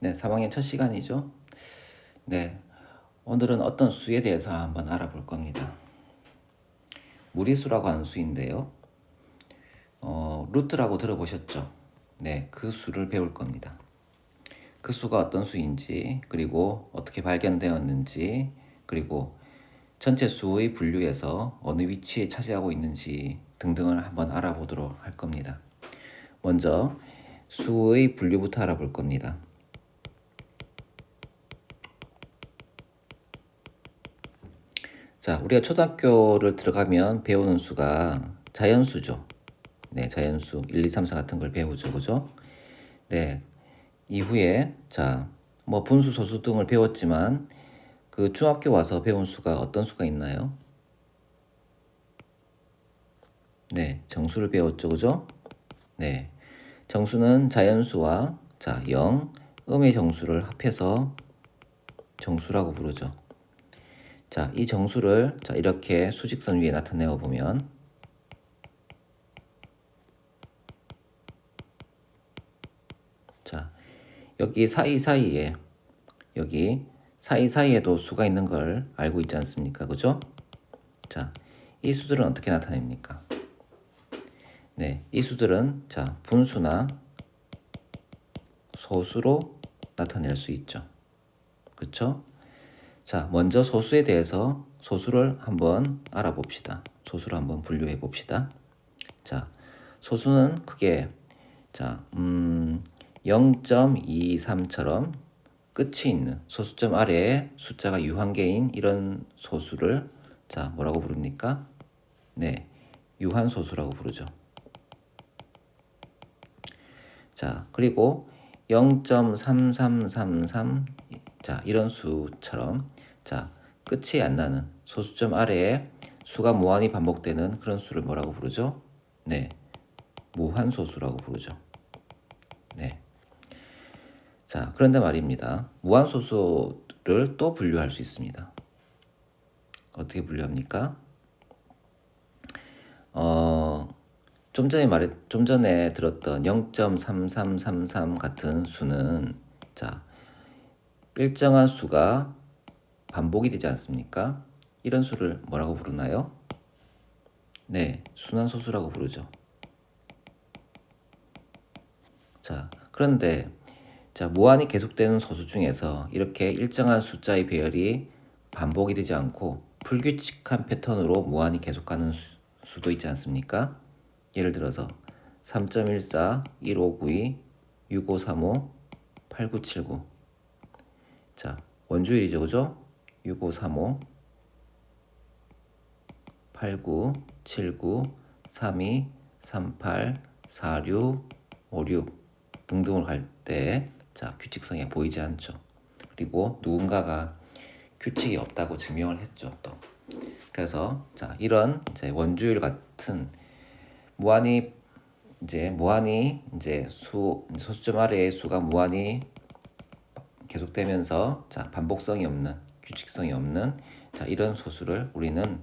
네, 3학년 첫 시간이죠. 네, 오늘은 어떤 수에 대해서 한번 알아볼 겁니다. 무리수라고 하는 수인데요. 루트라고 들어보셨죠? 네, 그 수를 배울 겁니다. 그 수가 어떤 수인지, 그리고 어떻게 발견되었는지, 그리고 전체 수의 분류에서 어느 위치에 차지하고 있는지 등등을 한번 알아보도록 할 겁니다. 먼저 수의 분류부터 알아볼 겁니다. 자, 우리가 초등학교를 들어가면 배우는 수가 자연수죠. 네, 자연수 1, 2, 3, 4 같은 걸 배우죠. 그죠? 네. 이후에 자, 뭐 분수, 소수 등을 배웠지만 그 중학교 와서 배운 수가 어떤 수가 있나요? 네, 정수를 배웠죠. 그죠? 네. 정수는 자연수와 자, 0, 음의 정수를 합해서 정수라고 부르죠. 자, 이 정수를 자, 이렇게 수직선 위에 나타내어 보면 자, 여기 사이사이에 여기 사이사이에도 수가 있는 걸 알고 있지 않습니까? 그죠? 자, 이 수들은 어떻게 나타냅니까? 네, 이 수들은 자, 분수나 소수로 나타낼 수 있죠. 그쵸? 자, 먼저 소수에 대해서 소수를 한번 알아봅시다. 소수를 한번 분류해 봅시다. 자, 소수는 크게 자, 0.23처럼 끝이 있는 소수점 아래에 숫자가 유한계인 이런 소수를 자, 뭐라고 부릅니까? 네, 유한소수라고 부르죠. 자, 그리고 0.3333 자, 이런 수처럼 자, 끝이 안 나는 소수점 아래에 수가 무한히 반복되는 그런 수를 뭐라고 부르죠? 네, 무한소수라고 부르죠. 네. 자, 그런데 말입니다. 무한소수를 또 분류할 수 있습니다. 어떻게 분류합니까? 좀 전에 들었던 0.3333 같은 수는 자, 일정한 수가 반복이 되지 않습니까? 이런 수를 뭐라고 부르나요? 네, 순환소수라고 부르죠. 자, 그런데 자, 무한히 계속되는 소수 중에서 이렇게 일정한 숫자의 배열이 반복이 되지 않고 불규칙한 패턴으로 무한히 계속가는 수도 있지 않습니까? 예를 들어서 3.14, 1592, 6535, 8979. 자, 원주율이죠, 그죠? 6535, 8979, 32, 38, 46, 56 등등으로 갈 때 자, 규칙성이 보이지 않죠. 그리고 누군가가 규칙이 없다고 증명을 했죠, 또. 그래서 자, 이런 이제 원주율 같은 무한히 이제 소수점 아래의 수가 무한히 계속되면서 자, 반복성이 없는 규칙성이 없는 자, 이런 소수를 우리는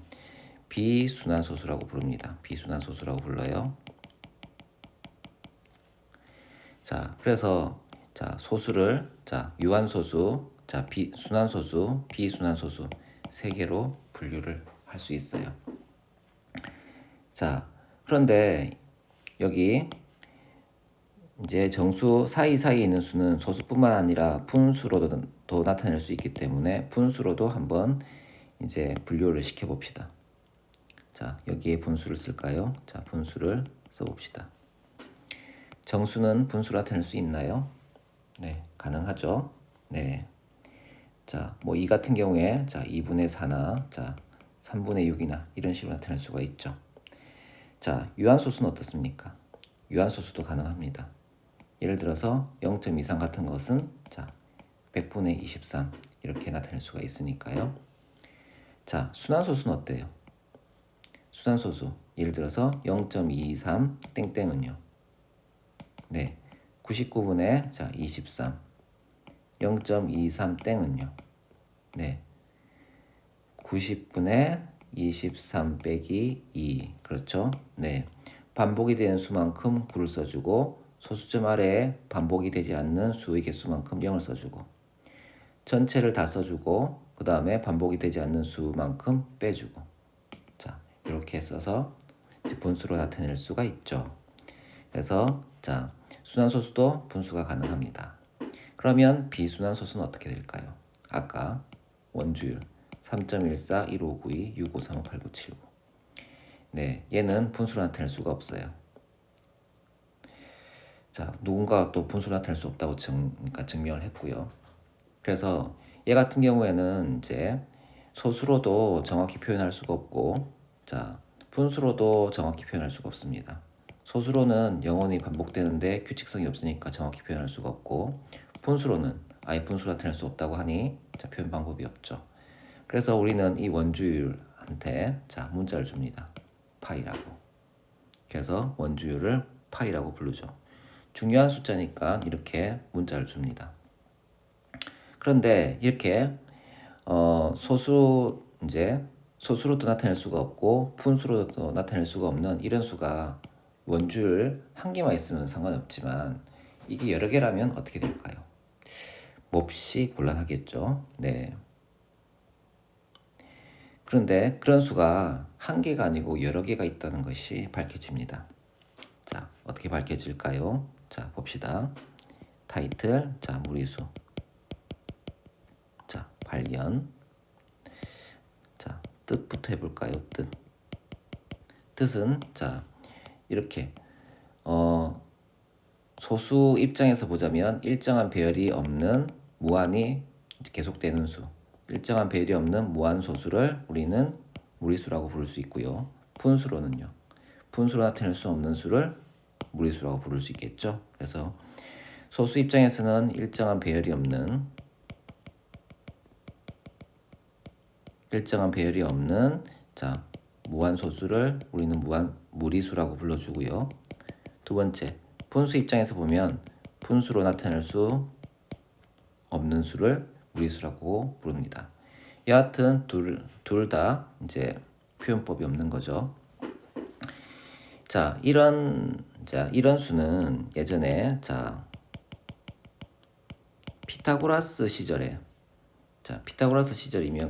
비순환 소수라고 부릅니다. 비순환 소수라고 불러요. 자, 그래서 자, 소수를 자, 유한 소수, 자, 순환 소수, 비순환 소수 세 개로 분류를 할 수 있어요. 자, 그런데 여기 이제 정수 사이사이에 있는 수는 소수뿐만 아니라 분수로도 나타낼 수 있기 때문에 분수로도 한번 이제 분류를 시켜 봅시다. 자, 여기에 분수를 쓸까요? 자, 분수를 써 봅시다. 정수는 분수로 나타낼 수 있나요? 네, 가능하죠. 네. 자, 뭐 이 같은 경우에 자, 2분의 4나 자, 3분의 6이나 이런 식으로 나타낼 수가 있죠. 자, 유한소수는 어떻습니까? 유한소수도 가능합니다. 예를 들어서 0.23 같은 것은 자, 100분의 23 이렇게 나타낼 수가 있으니까요. 자, 순환소수는 어때요? 순환소수 예를 들어서 0.23 땡땡은요. 네, 99분의 자, 23 0.23 땡은요. 네, 90분의 23 빼기 2 그렇죠? 네, 반복이 되는 수만큼 9를 써주고 소수점 아래에 반복이 되지 않는 수의 개수만큼 0을 써주고 전체를 다 써주고 그 다음에 반복이 되지 않는 수만큼 빼주고 자 이렇게 써서 이제 분수로 나타낼 수가 있죠. 그래서 자 순환소수도 분수가 가능합니다. 그러면 비순환소수는 어떻게 될까요? 아까 원주율 3.14, 1592, 6535, 8979 네, 얘는 분수로 나타낼 수가 없어요. 자, 누군가가 또 분수로 나타낼 수 없다고 증명을 했고요. 그래서 얘 같은 경우에는 이제 소수로도 정확히 표현할 수가 없고, 자, 분수로도 정확히 표현할 수가 없습니다. 소수로는 영원히 반복되는데 규칙성이 없으니까 정확히 표현할 수가 없고, 분수로는 아예 분수로 나타낼 수 없다고 하니 자, 표현 방법이 없죠. 그래서 우리는 이 원주율한테 자, 문자를 줍니다. 파이라고. 그래서 원주율을 파이라고 부르죠. 중요한 숫자니까 이렇게 문자를 줍니다. 그런데 이렇게 소수로도 나타낼 수가 없고 분수로도 나타낼 수가 없는 이런 수가 원주율 한 개만 있으면 상관없지만 이게 여러 개라면 어떻게 될까요? 몹시 곤란하겠죠. 네. 그런데 그런 수가 한 개가 아니고 여러 개가 있다는 것이 밝혀집니다. 자, 어떻게 밝혀질까요? 자, 봅시다. 타이틀, 자, 무리수. 자, 발견. 자, 뜻부터 해볼까요? 뜻. 뜻은 자, 이렇게 소수 입장에서 보자면 일정한 배열이 없는 무한이 계속되는 수. 일정한 배열이 없는 무한 소수를 우리는 무리수라고 부를 수 있고요. 분수로는요. 분수로 나타낼 수 없는 수를 무리수라고 부를 수 있겠죠. 그래서 소수 입장에서는 일정한 배열이 없는 자 무한 소수를 우리는 무리수라고 불러주고요. 두 번째 분수 입장에서 보면 분수로 나타낼 수 없는 수를 무리수라고 부릅니다. 여하튼 둘 다 이제 표현법이 없는 거죠. 자 이런 수는 예전에 자 피타고라스 시절이면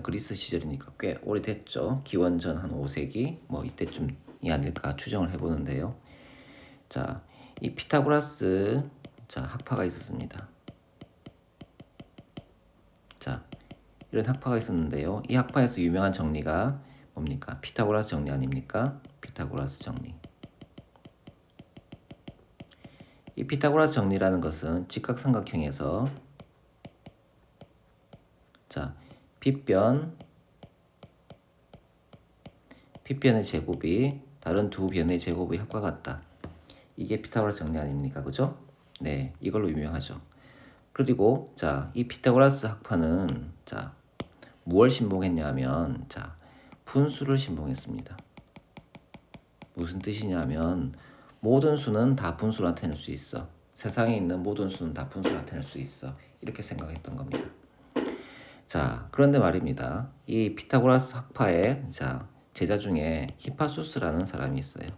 그리스 시절이니까 꽤 오래됐죠. 기원전 한 5세기 뭐 이때쯤이 아닐까 추정을 해보는데요. 자, 이 피타고라스 학파가 있었습니다. 자, 이런 학파가 있었는데요. 이 학파에서 유명한 정리가 뭡니까? 피타고라스 정리 아닙니까? 피타고라스 정리. 이 피타고라스 정리라는 것은 직각삼각형에서 자, 빗변의 제곱이 다른 두 변의 제곱의 합과 같다. 이게 피타고라스 정리 아닙니까? 그죠? 네, 이걸로 유명하죠. 그리고 자, 이 피타고라스 학파는 자, 무엇을 신봉했냐 하면 자, 분수를 신봉했습니다. 무슨 뜻이냐면 모든 수는 다 분수로 나타낼 수 있어. 세상에 있는 모든 수는 다 분수로 나타낼 수 있어. 이렇게 생각했던 겁니다. 자, 그런데 말입니다. 이 피타고라스 학파의 자, 제자 중에 히파수스라는 사람이 있어요.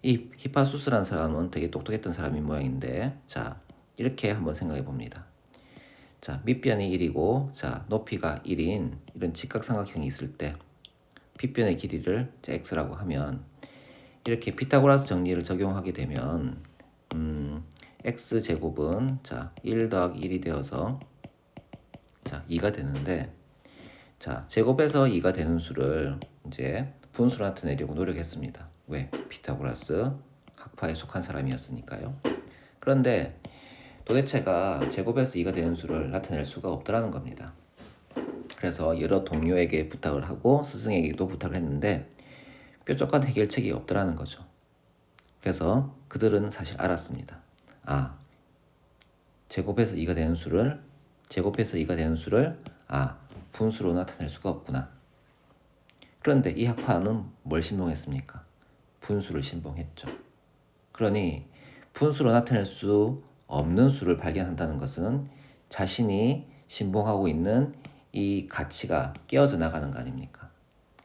이 히파수스라는 사람은 되게 똑똑했던 사람인 모양인데 자, 이렇게 한번 생각해 봅니다. 자, 밑변이 1이고 자, 높이가 1인 이런 직각삼각형이 있을 때 빗변의 길이를 x라고 하면 이렇게 피타고라스 정리를 적용하게 되면 x제곱은 자, 1 더하기 1이 되어서 자, 2가 되는데 자, 제곱에서 2가 되는 수를 이제 분수로 나타내려고 노력했습니다. 왜? 피타고라스 학파에 속한 사람이었으니까요. 그런데 도대체가 제곱에서 2가 되는 수를 나타낼 수가 없더라는 겁니다. 그래서 여러 동료에게 부탁을 하고 스승에게도 부탁을 했는데 뾰족한 해결책이 없더라는 거죠. 그래서 그들은 사실 알았습니다. 아, 제곱해서 2가 되는 수를 분수로 나타낼 수가 없구나. 그런데 이 학파는 뭘 신봉했습니까? 분수를 신봉했죠. 그러니 분수로 나타낼 수 없는 수를 발견한다는 것은 자신이 신봉하고 있는 이 가치가 깨어져 나가는 거 아닙니까?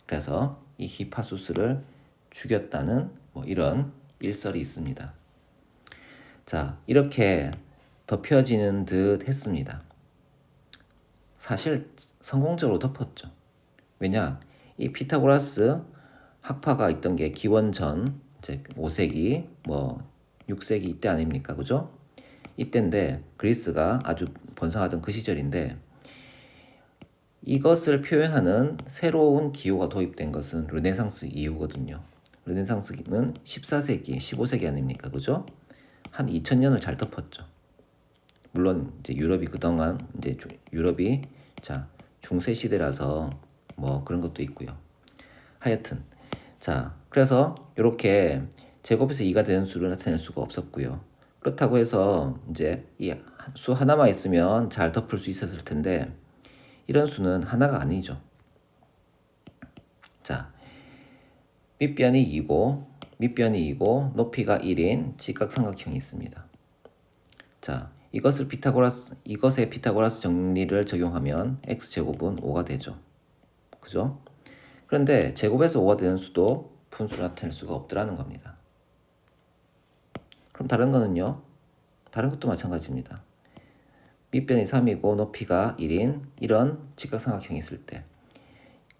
그래서 이 히파수스를 죽였다는 뭐 이런 일설이 있습니다. 자, 이렇게 덮여지는 듯 했습니다. 사실 성공적으로 덮었죠. 왜냐? 이 피타고라스 학파가 있던 게 기원전 이제 5세기 뭐 6세기 이때 아닙니까? 그죠? 이때인데 그리스가 아주 번성하던 그 시절인데 이것을 표현하는 새로운 기호가 도입된 것은 르네상스 이후거든요. 르네상스는 14세기, 15세기 아닙니까? 그죠? 한 2000년을 잘 덮었죠. 물론 이제 유럽이 그동안 이제 유럽이 자 중세 시대라서 뭐 그런 것도 있고요. 하여튼 자 그래서 이렇게 제곱에서 2가 되는 수를 나타낼 수가 없었고요. 그렇다고 해서 이제 이 수 하나만 있으면 잘 덮을 수 있었을 텐데 이런 수는 하나가 아니죠. 자 밑변이 2고 밑변이 2고 높이가 1인 직각삼각형이 있습니다. 자 이것의 피타고라스 정리를 적용하면 x제곱은 5가 되죠. 그죠? 그런데 제곱에서 5가 되는 수도 분수로 나타낼 수가 없더라는 겁니다. 그럼 다른 거는요? 다른 것도 마찬가지입니다. 밑변이 3이고 높이가 1인 이런 직각삼각형이 있을 때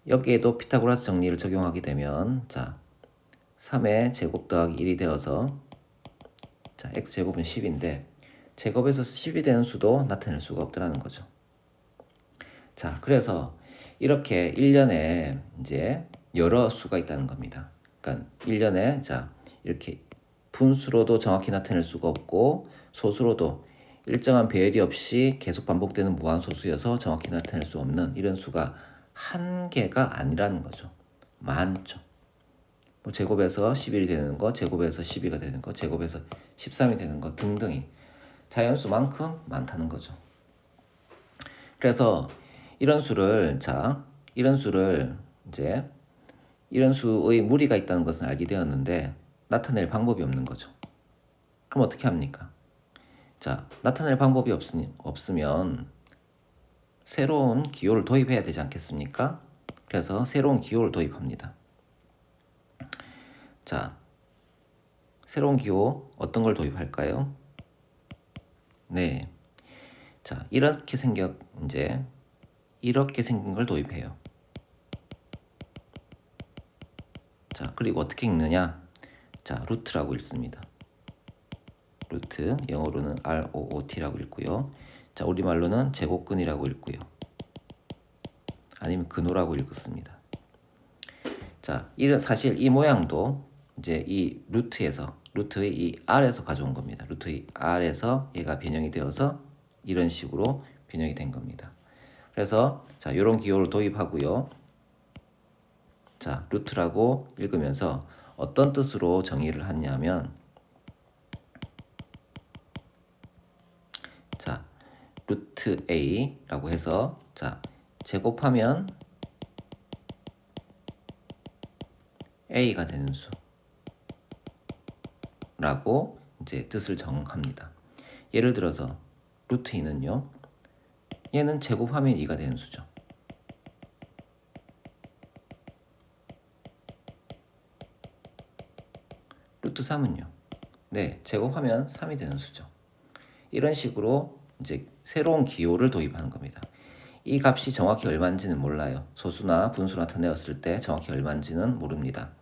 여기에도 피타고라스 정리를 적용하게 되면 자 3의 제곱 더하기 1이 되어서 자 x제곱은 10인데 제곱에서 10이 되는 수도 나타낼 수가 없더라는 거죠. 자 그래서 이렇게 1년에 이제 여러 수가 있다는 겁니다. 그러니까 1년에 자 이렇게 분수로도 정확히 나타낼 수가 없고 소수로도 일정한 배열이 없이 계속 반복되는 무한소수여서 정확히 나타낼 수 없는 이런 수가 한 개가 아니라는 거죠. 많죠. 뭐 제곱에서 11이 되는 거, 제곱에서 12가 되는 거, 제곱에서 13이 되는 거 등등이 자연수만큼 많다는 거죠. 그래서 이런 수를 이제 이런 수의 무리가 있다는 것은 알게 되었는데 나타낼 방법이 없는 거죠. 그럼 어떻게 합니까? 자, 나타낼 방법이 없으면 새로운 기호를 도입해야 되지 않겠습니까? 그래서 새로운 기호를 도입합니다. 자, 새로운 기호 어떤 걸 도입할까요? 네. 자, 이렇게 생긴 걸 도입해요. 자, 그리고 어떻게 읽느냐? 자, 루트라고 읽습니다. 루트, 영어로는 ROOT라고 읽고요. 자, 우리말로는 제곱근이라고 읽고요. 아니면 근호라고 읽었습니다. 자, 사실 이 모양도 이제 이 루트의 이 R에서 가져온 겁니다. 루트의 R에서 얘가 변형이 되어서 이런 식으로 변형이 된 겁니다. 그래서 자, 이런 기호를 도입하고요. 자, 루트라고 읽으면서 어떤 뜻으로 정의를 하냐면 자, 루트 A라고 해서 자, 제곱하면 A가 되는 수라고 이제 뜻을 정합니다. 예를 들어서 루트 2는요. 얘는 제곱하면 2가 되는 수죠. 루트 3은요. 네, 제곱하면 3이 되는 수죠. 이런 식으로 이제 새로운 기호를 도입하는 겁니다. 이 값이 정확히 얼마인지는 몰라요. 소수나 분수로 나타내었을 때 정확히 얼마인지는 모릅니다.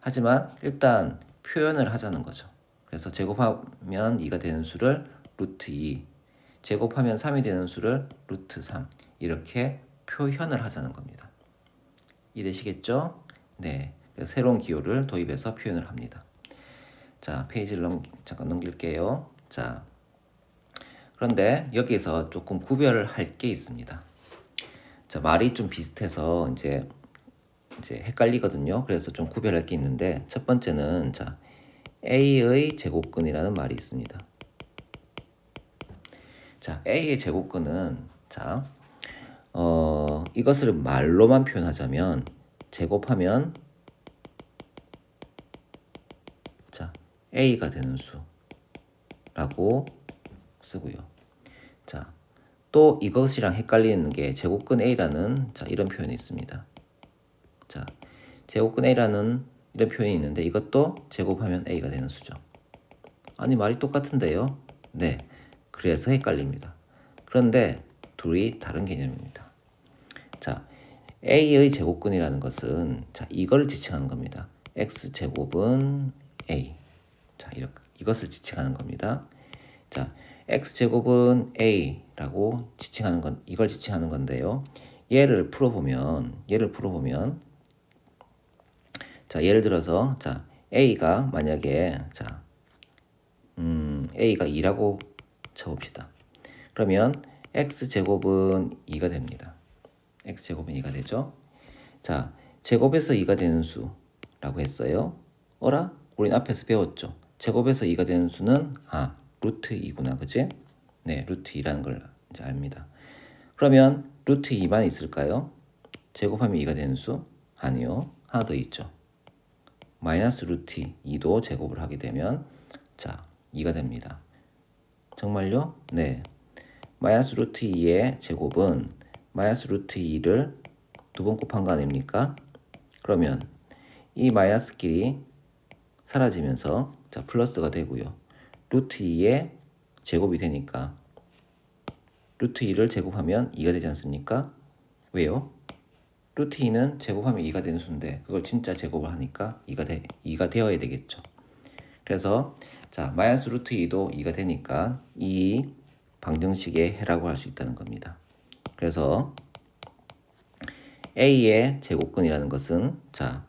하지만 일단 표현을 하자는 거죠. 그래서 제곱하면 2가 되는 수를 루트 2, 제곱하면 3이 되는 수를 루트 3 이렇게 표현을 하자는 겁니다. 이해되시겠죠? 네, 그래서 새로운 기호를 도입해서 표현을 합니다. 자, 페이지를 잠깐 넘길게요. 자, 그런데 여기서 조금 구별을 할 게 있습니다. 자, 말이 좀 비슷해서 이제 헷갈리거든요. 그래서 좀 구별할 게 있는데 첫 번째는 자, A의 제곱근이라는 말이 있습니다. 자, A의 제곱근은 자, 이것을 말로만 표현하자면 제곱하면 자, A가 되는 수라고 쓰고요. 자, 또 이것이랑 헷갈리는 게 제곱근 A라는 자, 이런 표현이 있습니다. 자, 제곱근 A라는 이런 표현이 있는데 이것도 제곱하면 a가 되는 수죠. 아니 말이 똑같은데요. 네, 그래서 헷갈립니다. 그런데 둘이 다른 개념입니다. 자, a의 제곱근이라는 것은 자 이걸 지칭하는 겁니다. x 제곱은 a. 자 이것을 지칭하는 겁니다. 자 x 제곱은 a라고 지칭하는 건 이걸 지칭하는 건데요. 얘를 풀어보면 자 예를 들어서 자 a가 만약에 자 a가 2라고 쳐봅시다. 그러면 x제곱은 2가 됩니다. x제곱은 2가 되죠. 자 제곱에서 2가 되는 수라고 했어요. 어라? 우린 앞에서 배웠죠. 제곱에서 2가 되는 수는 루트 2구나. 그치? 네, 루트 2라는 걸 이제 압니다. 그러면 루트 2만 있을까요? 제곱하면 2가 되는 수? 아니요. 하나 더 있죠. 마이너스 루트 2도 제곱을 하게 되면 자 2가 됩니다. 정말요? 네. 마이너스 루트 2의 제곱은 마이너스 루트 2를 두 번 곱한 거 아닙니까? 그러면 이 마이너스끼리 사라지면서 자 플러스가 되고요. 루트 2의 제곱이 되니까 루트 2를 제곱하면 2가 되지 않습니까? 왜요? 루트 2는 제곱하면 2가 되는 수인데 그걸 진짜 제곱을 하니까 2가 되어야 되겠죠. 그래서 자 마이너스 루트 2도 2가 되니까 이 방정식의 해라고 할 수 있다는 겁니다. 그래서 a의 제곱근이라는 것은 자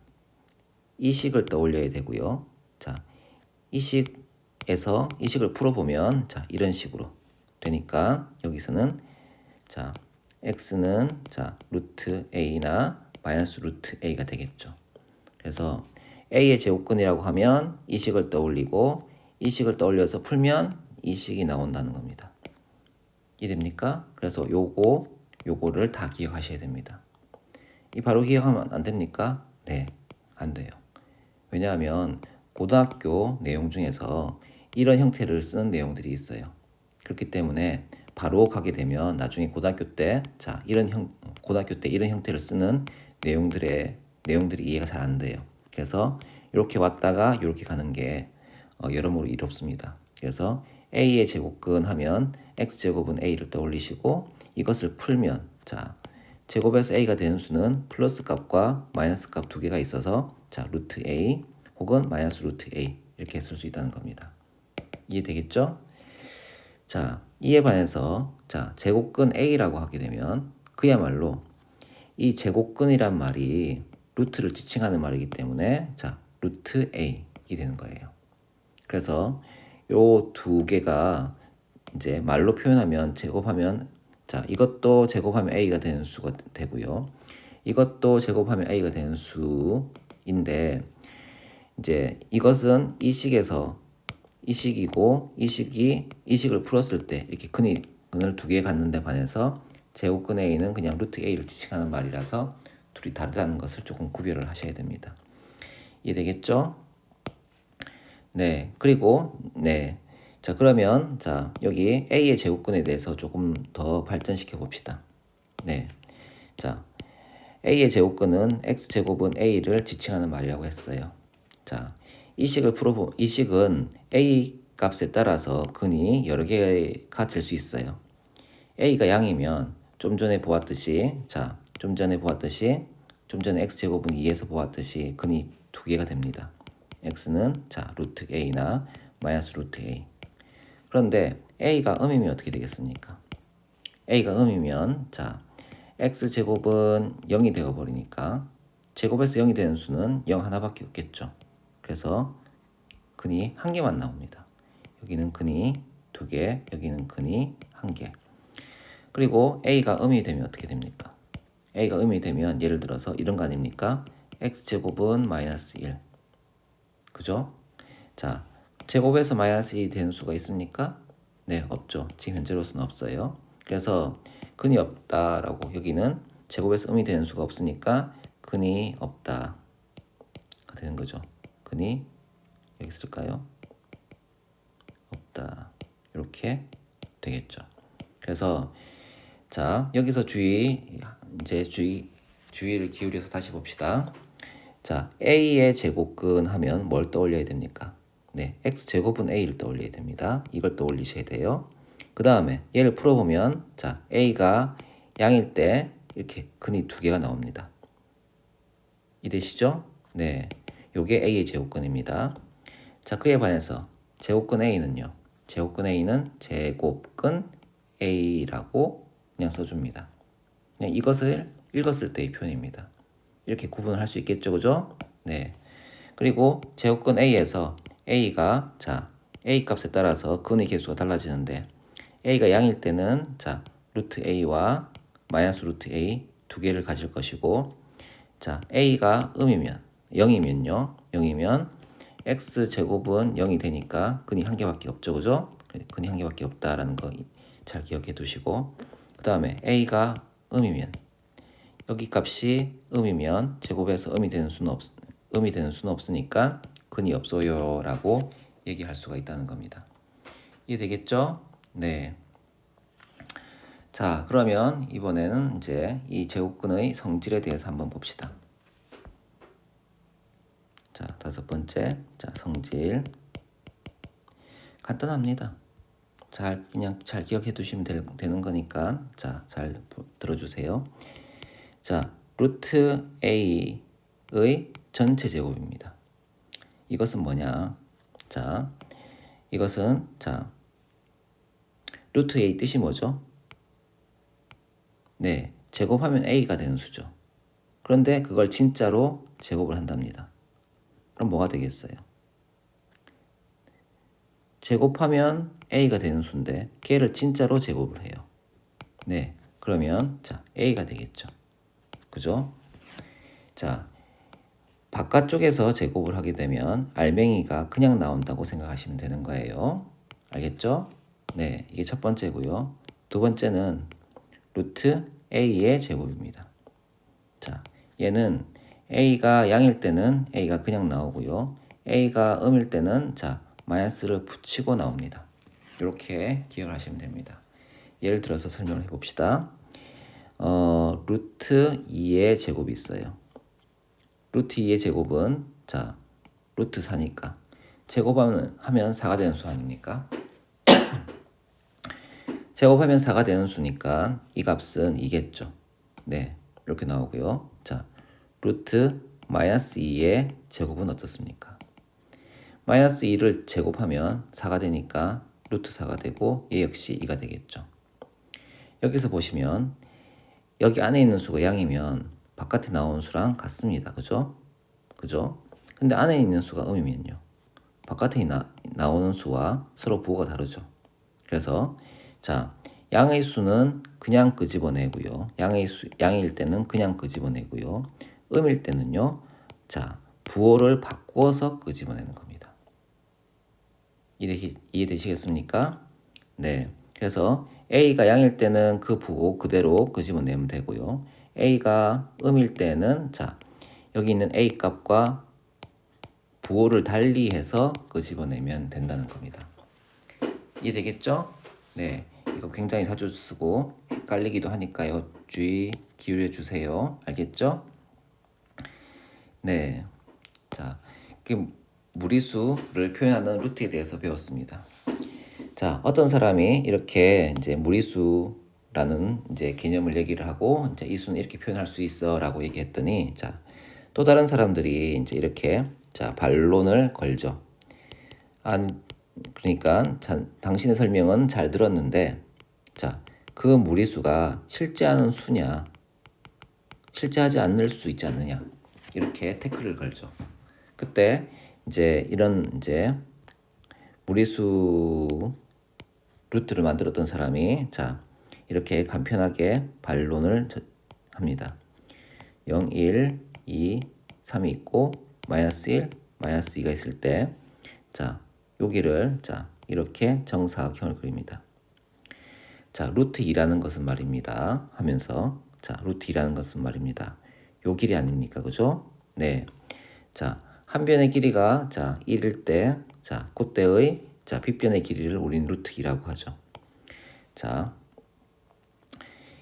이 식을 떠올려야 되고요. 자 이 식에서 이 식을 풀어보면 자 이런 식으로 되니까 여기서는 자 x는 자 루트 a나 마이너스 루트 a가 되겠죠. 그래서 a의 제곱근이라고 하면 이 식을 떠올리고 이 식을 떠올려서 풀면 이 식이 나온다는 겁니다. 이해됩니까? 그래서 요거를 다 기억하셔야 됩니다. 이 바로 기억하면 안 됩니까? 네, 안 돼요. 왜냐하면 고등학교 내용 중에서 이런 형태를 쓰는 내용들이 있어요. 그렇기 때문에 바로 가게 되면 나중에 고등학교 때 이런 형태를 쓰는 내용들이 이해가 잘 안 돼요. 그래서 이렇게 왔다가 이렇게 가는 게 여러모로 이롭습니다. 그래서 a의 제곱근 하면 x제곱은 a를 떠올리시고 이것을 풀면 자 제곱에서 a가 되는 수는 플러스 값과 마이너스 값 두 개가 있어서 자 루트 a 혹은 마이너스 루트 a 이렇게 쓸 수 있다는 겁니다. 이해되겠죠? 자 이에 반해서 자 제곱근 a라고 하게 되면 그야말로 이 제곱근이란 말이 루트를 지칭하는 말이기 때문에 자 루트 a 이 되는 거예요. 그래서 요 두 개가 이제 말로 표현하면 제곱하면 자 이것도 제곱하면 a가 되는 수가 되고요. 이것도 제곱하면 a가 되는 수인데 이제 이것은 이 식에서 이 식이고 이 식을 풀었을 때 이렇게 근을 두 개 갖는데 반해서 제곱근 a는 그냥 루트 a를 지칭하는 말이라서 둘이 다르다는 것을 조금 구별을 하셔야 됩니다. 이해되겠죠? 네, 그리고 네, 자 그러면 자 여기 a의 제곱근에 대해서 조금 더 발전시켜 봅시다. 네, 자 a의 제곱근은 x 제곱은 a를 지칭하는 말이라고 했어요. 자, 이 식은 a 값에 따라서 근이 여러 개가 될 수 있어요. a가 양이면 좀 전에 x 제곱은 2에서 보았듯이 근이 두 개가 됩니다. x는 자 루트 a나 마이너스 루트 a. 그런데 a가 음이면 어떻게 되겠습니까? a가 음이면 자 x 제곱은 0이 되어 버리니까 제곱에서 0이 되는 수는 0 하나밖에 없겠죠. 그래서 근이 한 개만 나옵니다. 여기는 근이 두 개, 여기는 근이 한 개. 그리고 a가 음이 되면 어떻게 됩니까? a가 음이 되면 예를 들어서 이런 거 아닙니까? x제곱은 마이너스 1. 그죠? 자, 제곱에서 마이너스 1이 되는 수가 있습니까? 네, 없죠. 지금 현재로서는 없어요. 그래서 근이 없다라고 여기는 제곱에서 음이 되는 수가 없으니까 근이 없다가 되는 거죠. 근이 여기 있을까요? 없다. 이렇게 되겠죠. 그래서 자 여기서 주의를 기울여서 다시 봅시다. 자, a의 제곱근 하면 뭘 떠올려야 됩니까? 네, x제곱은 a를 떠올려야 됩니다. 이걸 떠올리셔야 돼요. 그 다음에 얘를 풀어보면 자, a가 양일 때 이렇게 근이 두 개가 나옵니다. 이해되시죠? 네, 요게 a의 제곱근입니다. 자, 그에 반해서 제곱근 a는요. 제곱근 a는 제곱근 a라고 그냥 써줍니다. 그냥 이것을 읽었을 때의 표현입니다. 이렇게 구분을 할 수 있겠죠, 그죠? 네. 그리고 제곱근 a에서 a가 자 a 값에 따라서 근의 개수가 달라지는데 a가 양일 때는 자 루트 a와 마이너스 루트 a 두 개를 가질 것이고 자 a가 음이면 0이면요 0이면 x 제곱은 0이 되니까 근이 한 개밖에 없죠, 그죠? 근이 한 개밖에 없다라는 거 잘 기억해 두시고 그 다음에 a가 음이면 여기 값이 음이면 제곱에서 음이 되는 수는 없으니까 근이 없어요라고 얘기할 수가 있다는 겁니다. 이해되겠죠? 네. 자, 그러면 이번에는 이제 이 제곱근의 성질에 대해서 한번 봅시다. 자, 다섯 번째. 자, 성질. 간단합니다. 그냥 잘 기억해 두시면 되는 거니까 자, 잘 들어주세요. 자, 루트 a의 전체 제곱입니다. 이것은 뭐냐? 자, 이것은 자 루트 a 뜻이 뭐죠? 네, 제곱하면 a가 되는 수죠. 그런데 그걸 진짜로 제곱을 한답니다. 그럼 뭐가 되겠어요? 제곱하면 a가 되는 수인데 걔를 진짜로 제곱을 해요. 네, 그러면 자 a가 되겠죠. 그죠? 자, 바깥쪽에서 제곱을 하게 되면 알맹이가 그냥 나온다고 생각하시면 되는 거예요. 알겠죠? 네, 이게 첫 번째고요. 두 번째는 루트 a의 제곱입니다. 자, 얘는 a가 양일 때는 a가 그냥 나오고요. a가 음일 때는 자, 마이너스를 붙이고 나옵니다. 이렇게 기억을 하시면 됩니다. 예를 들어서 설명을 해봅시다. 루트 2의 제곱이 있어요. 루트 2의 제곱은 자 루트 4니까 제곱하면 4가 되는 수 아닙니까? 제곱하면 4가 되는 수니까 이 값은 2겠죠. 네, 이렇게 나오고요. 자, 루트 마이너스 2의 제곱은 어떻습니까? 마이너스 2를 제곱하면 4가 되니까 루트 4가 되고 얘 역시 2가 되겠죠. 여기서 보시면 여기 안에 있는 수가 양이면 바깥에 나오는 수랑 같습니다. 그죠? 그죠? 근데 안에 있는 수가 음이면요. 바깥에 나오는 수와 서로 부호가 다르죠. 그래서 자, 양의 수는 그냥 끄집어내고요. 양일 때는 그냥 끄집어내고요. 음일 때는요. 자, 부호를 바꾸어서 끄집어내는 겁니다. 이해되시겠습니까? 네. 그래서 A가 양일 때는 그 부호 그대로 끄집어내면 되고요. A가 음일 때는 자, 여기 있는 A 값과 부호를 달리해서 끄집어내면 된다는 겁니다. 이해되겠죠? 네. 이거 굉장히 자주 쓰고 헷갈리기도 하니까요. 주의 기울여 주세요. 알겠죠? 네. 자, 무리수를 표현하는 루트에 대해서 배웠습니다. 자, 어떤 사람이 이렇게 이제 무리수라는 이제 개념을 얘기를 하고 이제 이 수는 이렇게 표현할 수 있어라고 얘기했더니 자, 또 다른 사람들이 이제 이렇게 자, 반론을 걸죠. 그러니까 당신의 설명은 잘 들었는데 자, 그 무리수가 실제하는 수냐? 실제하지 않을 수 있지 않느냐? 이렇게 태클을 걸죠. 그때 이제 이런 이제 무리수 루트를 만들었던 사람이 자 이렇게 간편하게 반론을 합니다. 0, 1, 2, 3이 있고 마이너스 1, 마이너스 2가 있을 때 자 여기를 자 이렇게 정사각형을 그립니다. 자 루트 2라는 것은 말입니다. 하면서 자 루트 2라는 것은 말입니다. 요 길이 아닙니까? 그죠? 네. 자 한 변의 길이가 자 1일 때 자 그때의 자 빗변의 길이를 우리는 루트 2라고 하죠. 자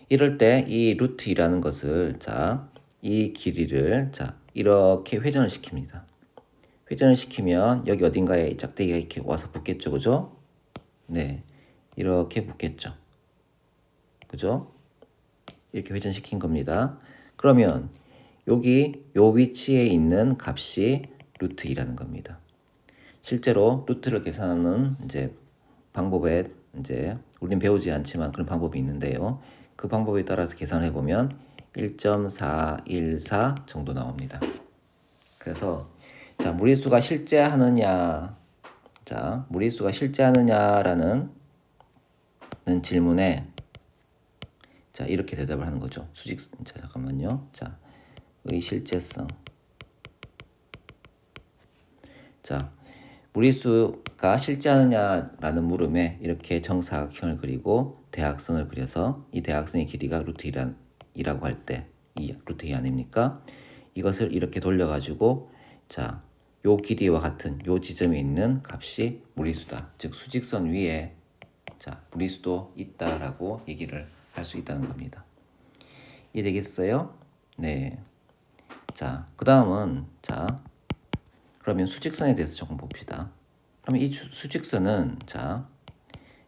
이럴 때 이 루트 2라는 것을 자 이 길이를 자 이렇게 회전을 시킵니다. 회전을 시키면 여기 어딘가에 이 짝대기가 이렇게 와서 붙겠죠, 그죠? 네, 이렇게 붙겠죠, 그죠? 이렇게 회전시킨 겁니다. 그러면 여기 요 위치에 있는 값이 루트 2라는 겁니다. 실제로 루트를 계산하는 이제 방법에 이제 우리는 배우지 않지만 그런 방법이 있는데요. 그 방법에 따라서 계산해 보면 1.414 정도 나옵니다. 그래서 자, 무리수가 실제 하느냐, 자, 무리수가 실제 하느냐라는 질문에 자, 이렇게 대답을 하는 거죠. 자, 잠깐만요. 자, 의 실제성. 자, 무리수가 실제 하느냐라는 물음에 이렇게 정사각형을 그리고 대각선을 그려서 이 대각선의 길이가 루트 2라고 할 때 이 루트 2 아닙니까? 이것을 이렇게 돌려가지고 자, 요 길이와 같은 요 지점에 있는 값이 무리수다. 즉 수직선 위에 자, 무리수도 있다라고 얘기를 할 수 있다는 겁니다. 이해되겠어요? 네. 자, 그 다음은 자, 그러면 수직선에 대해서 조금 봅시다. 그러면 이 수직선은 자,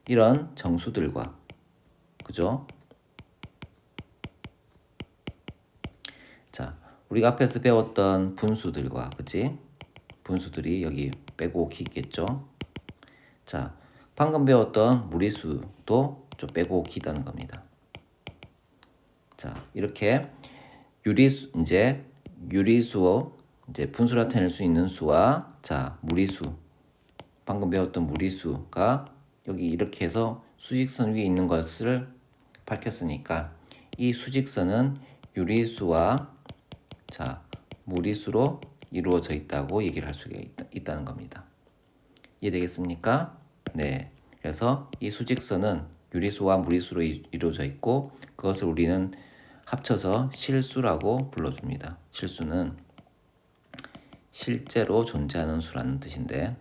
이런 정수들과 그죠? 자, 우리가 앞에서 배웠던 분수들과 그치? 분수들이 여기 빼고 오기 있겠죠? 자, 방금 배웠던 무리수도 좀 빼고 오기 있다는 겁니다. 자, 이렇게 유리수 이제 분수로 나타낼 수 있는 수와 자, 무리수 방금 배웠던 무리수가 여기 이렇게 해서 수직선 위에 있는 것을 밝혔으니까 이 수직선은 유리수와 자, 무리수로 이루어져 있다고 얘기를 할 수가 있다는 겁니다. 이해되겠습니까? 네. 그래서 이 수직선은 유리수와 무리수로 이루어져 있고 그것을 우리는 합쳐서 실수라고 불러줍니다. 실수는 실제로 존재하는 수라는 뜻인데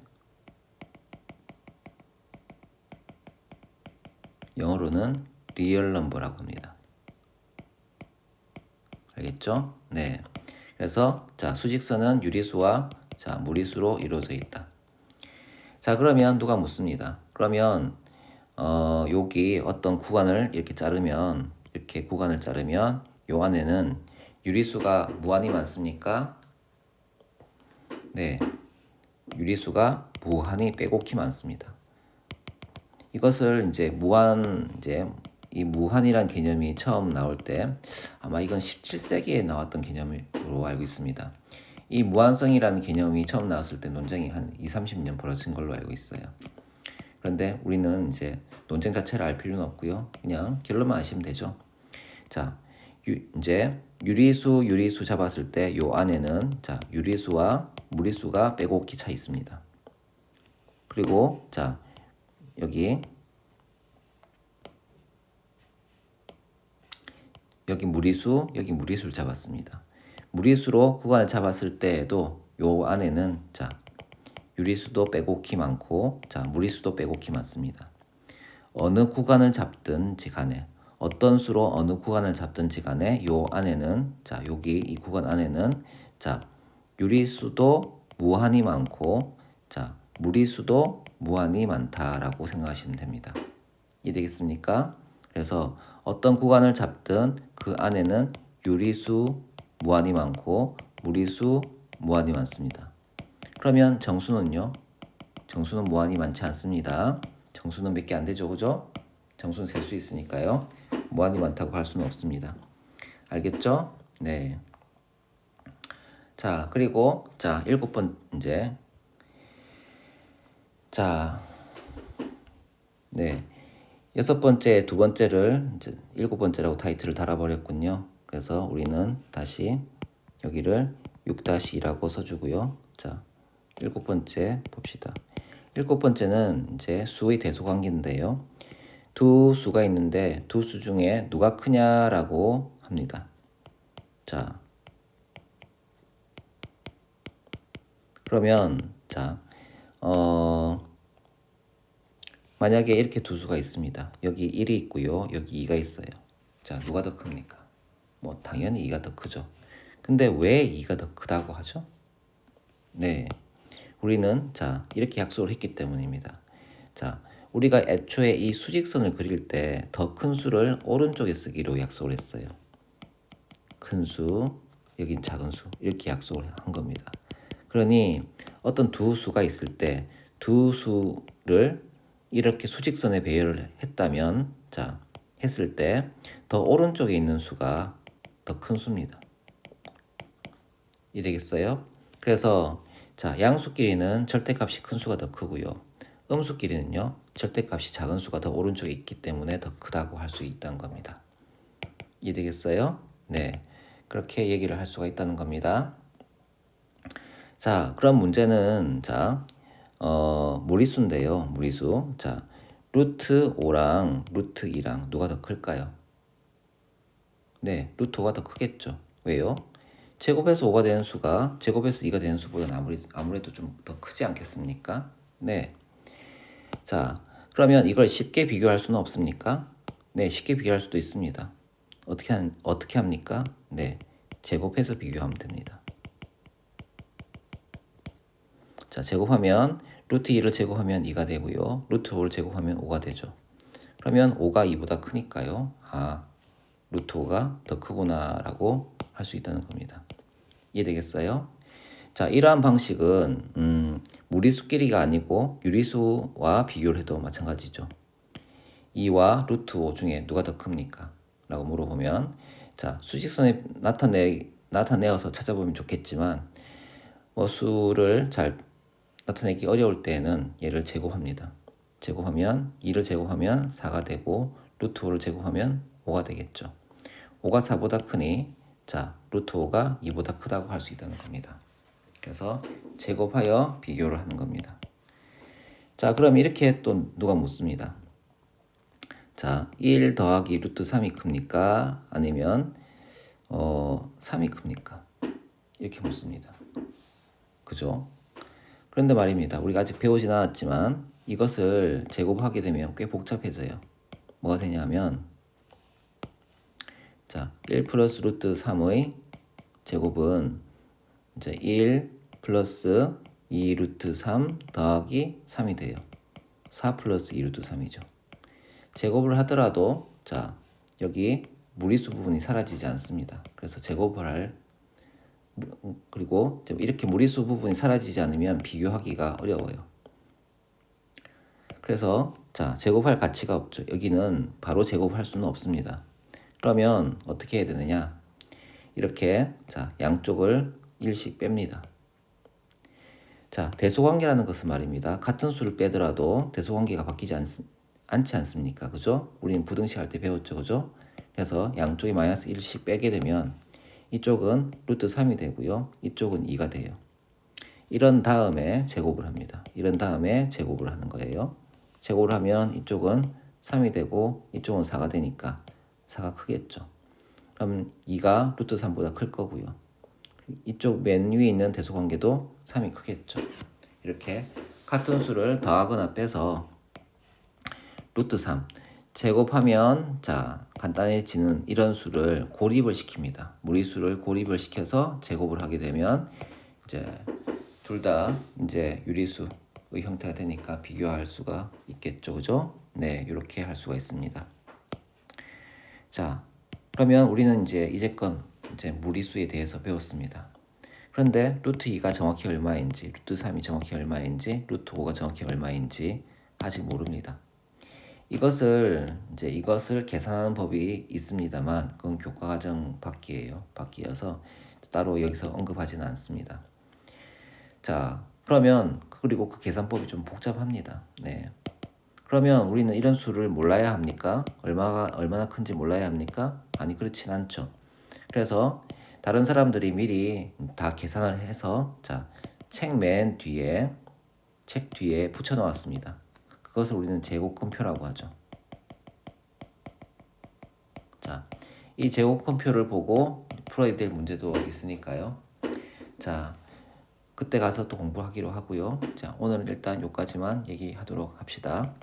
영어로는 real number라고 합니다. 알겠죠? 네. 그래서 자, 수직선은 유리수와 자, 무리수로 이루어져 있다. 자, 그러면 누가 묻습니다. 그러면 여기 어떤 구간을 이렇게 자르면 이렇게 구간을 자르면 요 안에는 유리수가 무한히 많습니까? 네. 유리수가 무한히 빼곡히 많습니다. 이것을 이제 이 무한이란 개념이 처음 나올 때 아마 이건 17세기에 나왔던 개념으로 알고 있습니다. 이 무한성이라는 개념이 처음 나왔을 때 논쟁이 한 30년 벌어진 걸로 알고 있어요. 그런데 우리는 이제 논쟁 자체를 알 필요는 없고요. 그냥 결론만 아시면 되죠. 자, 이제 유리수 잡았을 때 요 안에는 자, 유리수와 무리수가 빼곡히 차 있습니다. 그리고 자, 여기 무리수, 여기 무리수를 잡았습니다. 무리수로 구간을 잡았을 때에도 요 안에는 자, 유리수도 빼곡히 많고 자, 무리수도 빼곡히 많습니다. 어느 구간을 잡든지 간에 어떤 수로 어느 구간을 잡든지 간에 요 안에는 자, 여기 이 구간 안에는 자, 유리수도 무한히 많고 자, 무리수도 무한히 많다라고 생각하시면 됩니다. 이해되겠습니까? 그래서 어떤 구간을 잡든 그 안에는 유리수 무한히 많고 무리수 무한히 많습니다. 그러면 정수는요? 정수는 무한히 많지 않습니다. 정수는 몇 개 안 되죠, 그죠? 정수는 셀 수 있으니까요. 무한히 많다고 할 수는 없습니다. 알겠죠? 네. 자, 그리고 자, 7번째. 자, 네. 6번째, 2번째를 이제 7번째라고 타이틀을 달아버렸군요. 그래서 우리는 다시 여기를 6-2라고 써주고요. 자, 7번째 봅시다. 7번째는 이제 수의 대소관계인데요. 두 수가 있는데 두 수 중에 누가 크냐라고 합니다. 자, 그러면 자, 만약에 이렇게 두 수가 있습니다. 여기 1이 있고요. 여기 2가 있어요. 자, 누가 더 큽니까? 뭐 당연히 2가 더 크죠. 근데 왜 2가 더 크다고 하죠? 네. 우리는 자, 이렇게 약속을 했기 때문입니다. 자, 우리가 애초에 이 수직선을 그릴 때 더 큰 수를 오른쪽에 쓰기로 약속을 했어요. 큰 수, 여긴 작은 수. 이렇게 약속을 한 겁니다. 그러니 어떤 두 수가 있을 때 두 수를 이렇게 수직선에 배열을 했다면 자, 했을 때 더 오른쪽에 있는 수가 더 큰 수입니다. 이해되겠어요? 그래서 자, 양수끼리는 절대값이 큰 수가 더 크고요. 음수끼리는요, 절대값이 작은 수가 더 오른쪽에 있기 때문에 더 크다고 할 수 있다는 겁니다. 이해되겠어요? 네. 그렇게 얘기를 할 수가 있다는 겁니다. 자, 그럼 문제는 자, 무리수인데요. 무리수. 자, 루트 5랑 루트 2랑 누가 더 클까요? 네, 루트 5가 더 크겠죠. 왜요? 제곱해서 5가 되는 수가 제곱해서 2가 되는 수보다는 아무래도 좀 더 크지 않겠습니까? 네. 자, 그러면 이걸 쉽게 비교할 수는 없습니까? 네, 쉽게 비교할 수도 있습니다. 어떻게 합니까? 네, 제곱해서 비교하면 됩니다. 자, 제곱하면 루트 2를 제곱하면 2가 되고요. 루트 5를 제곱하면 5가 되죠. 그러면 5가 2보다 크니까요. 아, 루트 5가 더 크구나라고 할 수 있다는 겁니다. 이해되겠어요? 자, 이러한 방식은 무리수끼리가 아니고 유리수와 비교를 해도 마찬가지죠. 2와 루트 5 중에 누가 더 큽니까? 라고 물어보면 자, 수직선에 나타내어서 찾아보면 좋겠지만 뭐 수를 잘 나타내기 어려울 때에는 얘를 제곱합니다. 제곱하면 2를 제곱하면 4가 되고 루트 5를 제곱하면 5가 되겠죠. 5가 4보다 크니 자, 루트 5가 2보다 크다고 할 수 있다는 겁니다. 그래서 제곱하여 비교를 하는 겁니다. 자, 그럼 이렇게 또 누가 묻습니다. 자, 1 더하기 루트 3이 큽니까? 아니면 3이 큽니까? 이렇게 묻습니다. 그죠? 그런데 말입니다. 우리가 아직 배우진 않았지만 이것을 제곱하게 되면 꽤 복잡해져요. 뭐가 되냐면 자, 1 플러스 루트 3의 제곱은 이제 1 플러스 2 루트 3 더하기 3이 돼요. 4 플러스 2 루트 3이죠. 제곱을 하더라도 자, 여기 무리수 부분이 사라지지 않습니다. 그래서 제곱을 할 그리고 이렇게 무리수 부분이 사라지지 않으면 비교하기가 어려워요. 그래서 자, 제곱할 가치가 없죠. 여기는 바로 제곱할 수는 없습니다. 그러면 어떻게 해야 되느냐? 이렇게 자, 양쪽을 1씩 뺍니다. 자, 대소관계라는 것은 말입니다. 같은 수를 빼더라도 대소관계가 바뀌지 않지 않습니까? 그죠? 우리는 부등식 할 때 배웠죠. 그죠? 그래서 양쪽이 마이너스 1씩 빼게 되면 이쪽은 루트 3이 되고요. 이쪽은 2가 돼요. 이런 다음에 제곱을 합니다. 이런 다음에 제곱을 하는 거예요. 제곱을 하면 이쪽은 3이 되고 이쪽은 4가 되니까 4가 크겠죠. 그럼 2가 루트 3보다 클 거고요. 이쪽 맨 위에 있는 대소관계도 3이 크겠죠. 이렇게 같은 수를 더하거나 빼서 루트 3 제곱하면 자, 간단해지는 이런 수를 고립을 시킵니다. 무리수를 고립을 시켜서 제곱을 하게 되면 이제 둘 다 이제 유리수의 형태가 되니까 비교할 수가 있겠죠. 그죠? 네, 이렇게 할 수가 있습니다. 자, 그러면 우리는 이제껏 무리수에 대해서 배웠습니다. 그런데 루트 2가 정확히 얼마인지, 루트 3이 정확히 얼마인지, 루트 5가 정확히 얼마인지 아직 모릅니다. 이것을 계산하는 법이 있습니다만 그건 교과과정 밖이에요. 밖이어서 따로 여기서 언급하지는 않습니다. 자, 그러면 그리고 그 계산법이 좀 복잡합니다. 네. 그러면 우리는 이런 수를 몰라야 합니까? 얼마나 큰지 몰라야 합니까? 아니, 그렇진 않죠. 그래서 다른 사람들이 미리 다 계산을 해서 자, 책 뒤에 붙여 놓았습니다. 그것을 우리는 제곱근표라고 하죠. 자, 이 제곱근표를 보고 풀어야 될 문제도 있으니까요. 자, 그때 가서 또 공부하기로 하고요. 자, 오늘은 일단 여기까지만 얘기하도록 합시다.